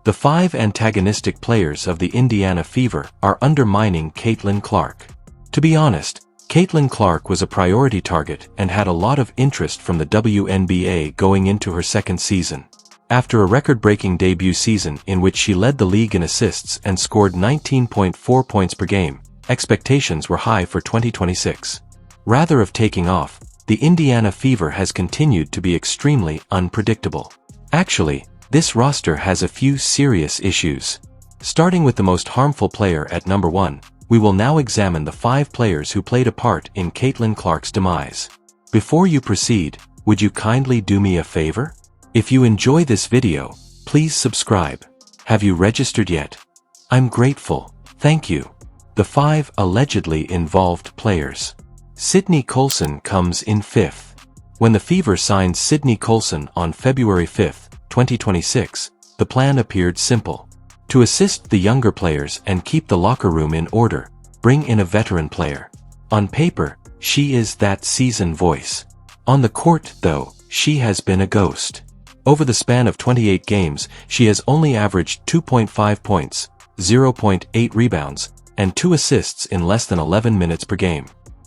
The 5 antagonistic players of the Indiana Fever are undermining Caitlin Clark. To be honest, Caitlin Clark was a priority target and had a lot of interest from the WNBA going into her second season. After a record-breaking debut season in which she led the league in assists and scored 19.4 points per game, expectations were high for 2026. Rather of taking off, the Indiana Fever has continued to be extremely unpredictable. Actually, this roster has a few serious issues. Starting with the most harmful player at number 1, we will now examine the 5 players who played a part in Caitlin Clark's demise. Before you proceed, would you kindly do me a favor? If you enjoy this video, please subscribe. Have you registered yet? I'm grateful, thank you. The 5 allegedly involved players. Cydney Coulson comes in 5th. When the Fever signed Cydney Coulson on February 5, 2026, the plan appeared simple. To assist the younger players and keep the locker room in order, bring in a veteran player. On paper, she is that seasoned voice. On the court, though, she has been a ghost. Over the span of 28 games, she has only averaged 2.5 points, 0.8 rebounds, and 2 assists in less than 11 minutes per game.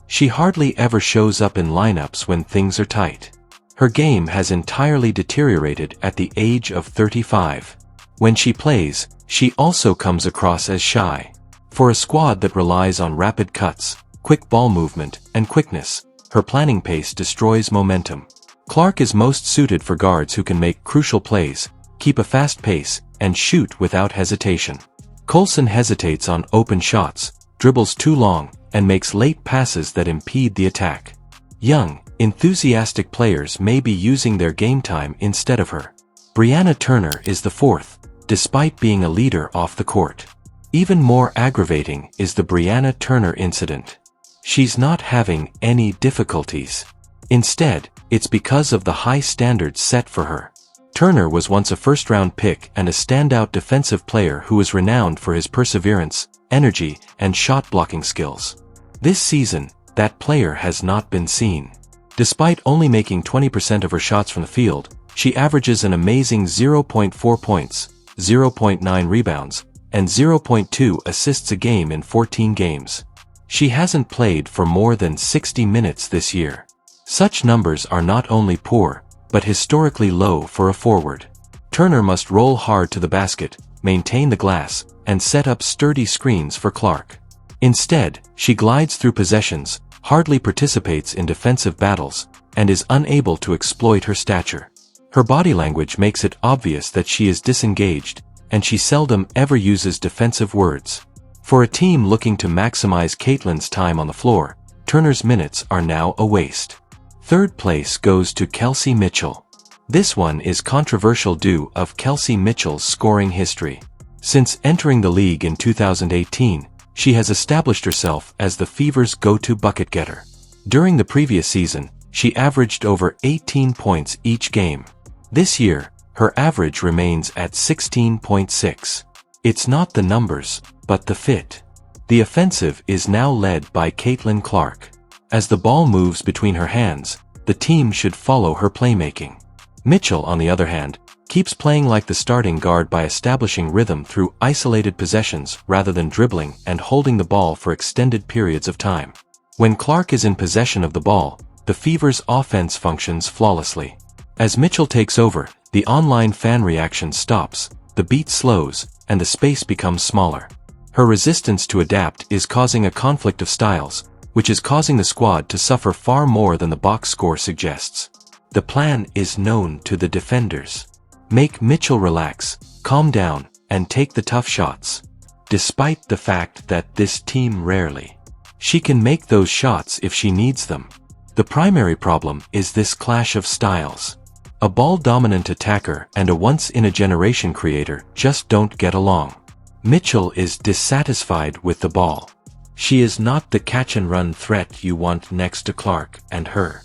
She hardly ever shows up in lineups when things are tight. Her game has entirely deteriorated at the age of 35. When she plays, she also comes across as shy. For a squad that relies on rapid cuts, quick ball movement, and quickness, her planning pace destroys momentum. Clark is most suited for guards who can make crucial plays, keep a fast pace, and shoot without hesitation. Coulson hesitates on open shots, dribbles too long, and makes late passes that impede the attack. Young, enthusiastic players may be using their game time instead of her. Brianna Turner is the 4th, despite being a leader off the court. Even more aggravating is the Brianna Turner incident. She's not having any difficulties. Instead, it's because of the high standards set for her. Turner was once a first-round pick and a standout defensive player who was renowned for his perseverance, energy, and shot-blocking skills. This season, that player has not been seen. Despite only making 20% of her shots from the field, she averages an amazing 0.4 points, 0.9 rebounds, and 0.2 assists a game in 14 games. She hasn't played for more than 60 minutes this year. Such numbers are not only poor, but historically low for a forward. Turner must roll hard to the basket, maintain the glass, and set up sturdy screens for Clark. Instead, she glides through possessions, hardly participates in defensive battles, and is unable to exploit her stature. Her body language makes it obvious that she is disengaged, and she seldom ever uses defensive words. For a team looking to maximize Caitlin's time on the floor, Turner's minutes are now a waste. 3rd place goes to Kelsey Mitchell. This one is controversial due to Kelsey Mitchell's scoring history. Since entering the league in 2018, she has established herself as the Fever's go-to bucket getter. During the previous season, she averaged over 18 points each game. This year, her average remains at 16.6. It's not the numbers, but the fit. The offensive is now led by Caitlin Clark. As the ball moves between her hands, the team should follow her playmaking. Mitchell, on the other hand, keeps playing like the starting guard by establishing rhythm through isolated possessions rather than dribbling and holding the ball for extended periods of time. When Clark is in possession of the ball, the Fever's offense functions flawlessly. As Mitchell takes over, the online fan reaction stops, the beat slows, and the space becomes smaller. Her resistance to adapt is causing a conflict of styles, which is causing the squad to suffer far more than the box score suggests. The plan is known to the defenders. Make Mitchell relax, calm down, and take the tough shots. Despite the fact that this team rarely. She can make those shots if she needs them. The primary problem is this clash of styles. A ball-dominant attacker and a once-in-a-generation creator just don't get along. Mitchell is dissatisfied with the ball. She is not the catch-and-run threat you want next to Clark and her.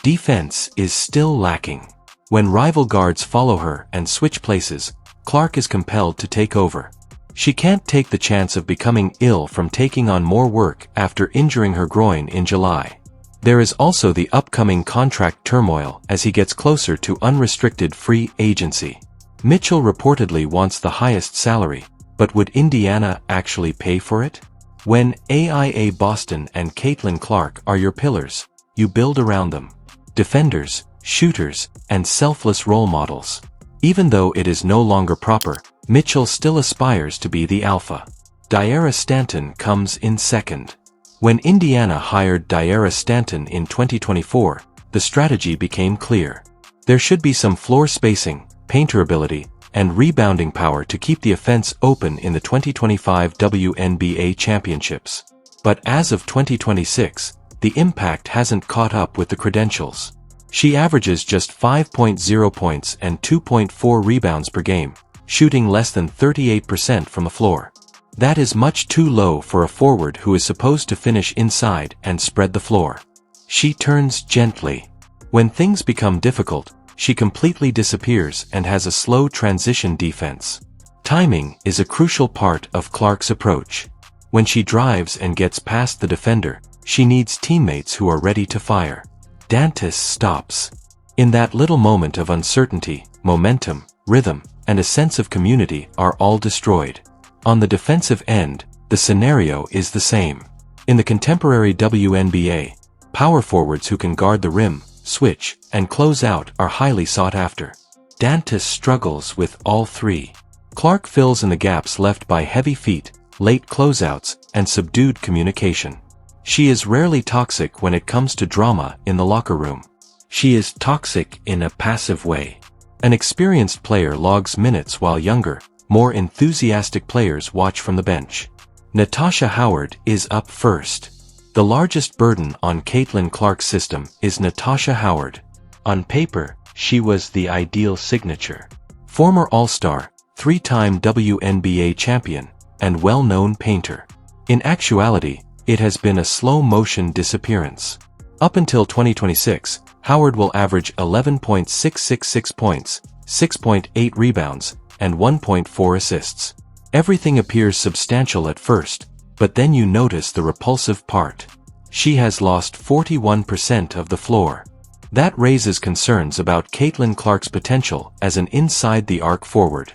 Defense is still lacking. When rival guards follow her and switch places, Clark is compelled to take over. She can't take the chance of becoming ill from taking on more work after injuring her groin in July. There is also the upcoming contract turmoil as he gets closer to unrestricted free agency. Mitchell reportedly wants the highest salary, but would Indiana actually pay for it? When AIA Boston and Caitlin Clark are your pillars, you build around them. Defenders, shooters, and selfless role models. Even though it is no longer proper, Mitchell still aspires to be the alpha. Dara Stanton comes in second. When Indiana hired Dara Stanton in 2024, the strategy became clear. There should be some floor spacing, painter ability, and rebounding power to keep the offense open in the 2025 WNBA championships. But as of 2026, the impact hasn't caught up with the credentials. She averages just 5.0 points and 2.4 rebounds per game, shooting less than 38% from the floor. That is much too low for a forward who is supposed to finish inside and spread the floor. She turns gently. When things become difficult, she completely disappears and has a slow transition defense. Timing is a crucial part of Clark's approach. When she drives and gets past the defender, she needs teammates who are ready to fire. Dantas stops. In that little moment of uncertainty, momentum, rhythm, and a sense of community are all destroyed. On the defensive end, the scenario is the same. In the contemporary WNBA, power forwards who can guard the rim, switch, and close out are highly sought after. Dantas struggles with all three. Clark fills in the gaps left by heavy feet, late closeouts, and subdued communication. She is rarely toxic when it comes to drama in the locker room. She is toxic in a passive way. An experienced player logs minutes while younger, more enthusiastic players watch from the bench. Natasha Howard is up first. The largest burden on Caitlin Clark's system is Natasha Howard. On paper, she was the ideal signature. Former All-Star, three-time WNBA champion, and well-known painter. In actuality, it has been a slow-motion disappearance. Up until 2026, Howard will average 11.666 points, 6.8 rebounds, and 1.4 assists. Everything appears substantial at first, but then you notice the repulsive part. She has lost 41% of the floor. That raises concerns about Caitlin Clark's potential as an inside-the-arc forward.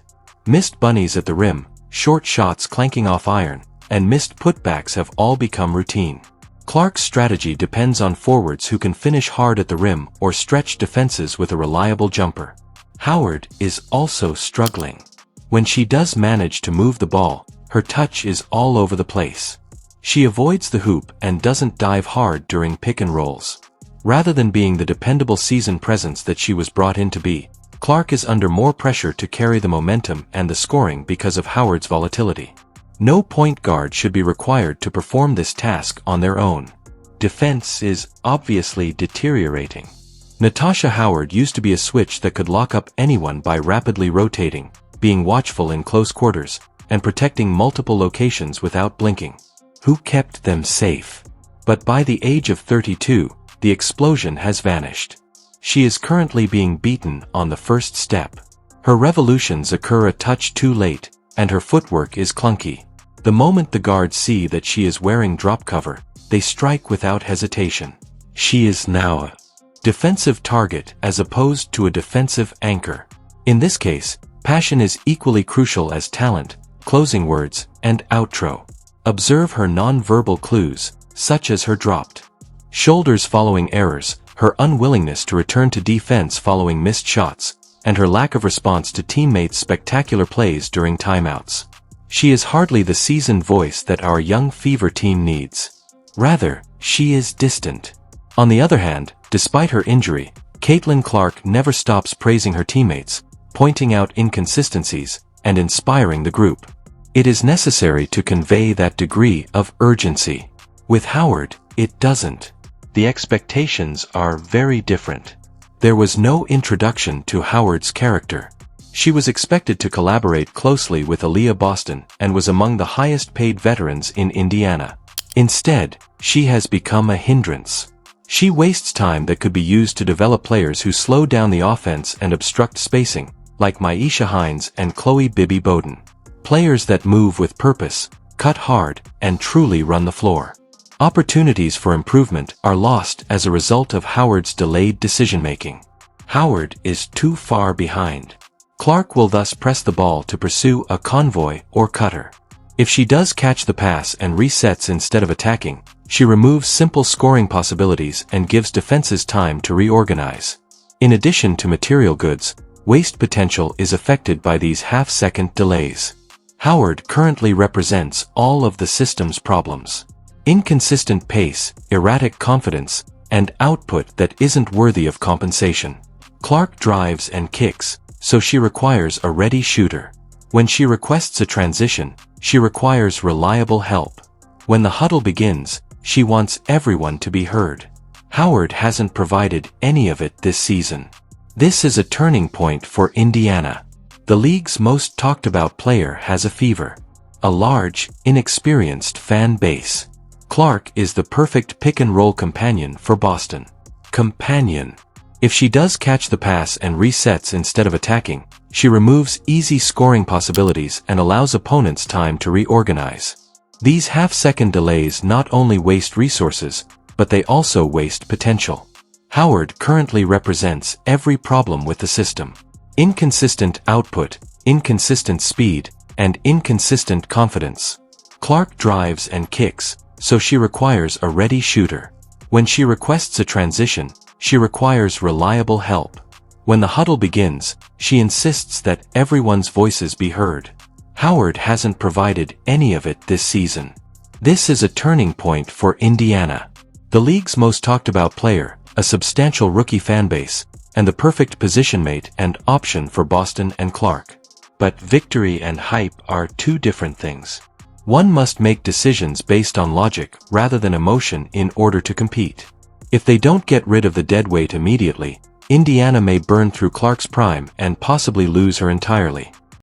Missed bunnies at the rim, short shots clanking off iron, and missed putbacks have all become routine. Clark's strategy depends on forwards who can finish hard at the rim or stretch defenses with a reliable jumper. Howard is also struggling. When she does manage to move the ball, her touch is all over the place. She avoids the hoop and doesn't dive hard during pick and rolls. Rather than being the dependable season presence that she was brought in to be, Clark is under more pressure to carry the momentum and the scoring because of Howard's volatility. No point guard should be required to perform this task on their own. Defense is obviously deteriorating. Natasha Howard used to be a switch that could lock up anyone by rapidly rotating, being watchful in close quarters, and protecting multiple locations without blinking. Who kept them safe? But by the age of 32, the explosion has vanished. She is currently being beaten on the first step. Her revolutions occur a touch too late, and her footwork is clunky. The moment the guards see that she is wearing drop cover, they strike without hesitation. She is now a defensive target as opposed to a defensive anchor. In this case, passion is equally crucial as talent, closing words, and outro. Observe her non-verbal clues, such as her dropped shoulders following errors, her unwillingness to return to defense following missed shots, and her lack of response to teammates' spectacular plays during timeouts. She is hardly the seasoned voice that our young Fever team needs. Rather, she is distant. On the other hand, despite her injury, Caitlin Clark never stops praising her teammates, pointing out inconsistencies, and inspiring the group. It is necessary to convey that degree of urgency. With Howard, it doesn't. The expectations are very different. There was no introduction to Howard's character. She was expected to collaborate closely with AIA Boston and was among the highest-paid veterans in Indiana. Instead, she has become a hindrance. She wastes time that could be used to develop players who slow down the offense and obstruct spacing, like Myisha Hines and Chloe Bibby Bowden. Players that move with purpose, cut hard, and truly run the floor. Opportunities for improvement are lost as a result of Howard's delayed decision-making. Howard is too far behind. Clark will thus press the ball to pursue a convoy or cutter. If she does catch the pass and resets instead of attacking, she removes simple scoring possibilities and gives defenses time to reorganize. In addition to material goods, waste potential is affected by these half-second delays. Howard currently represents all of the system's problems. Inconsistent pace, erratic confidence, and output that isn't worthy of compensation. Clark drives and kicks, so she requires a ready shooter. When she requests a transition, she requires reliable help. When the huddle begins, she wants everyone to be heard. Howard hasn't provided any of it this season. This is a turning point for Indiana. The league's most talked about player has a fever. A large, inexperienced fan base. Clark is the perfect pick-and-roll companion for Boston. Companion. If she does catch the pass and resets instead of attacking, she removes easy scoring possibilities and allows opponents time to reorganize. These half-second delays not only waste resources, but they also waste potential. Howard currently represents every problem with the system. Inconsistent output, inconsistent speed, and inconsistent confidence. Clark drives and kicks, so she requires a ready shooter. When she requests a transition, she requires reliable help. When the huddle begins, she insists that everyone's voices be heard. Howard hasn't provided any of it this season. This is a turning point for Indiana. The league's most talked about player, a substantial rookie fanbase, and the perfect position mate and option for Boston and Clark. But victory and hype are two different things. One must make decisions based on logic rather than emotion in order to compete. If they don't get rid of the deadweight immediately, Indiana may burn through Clark's prime and possibly lose her entirely.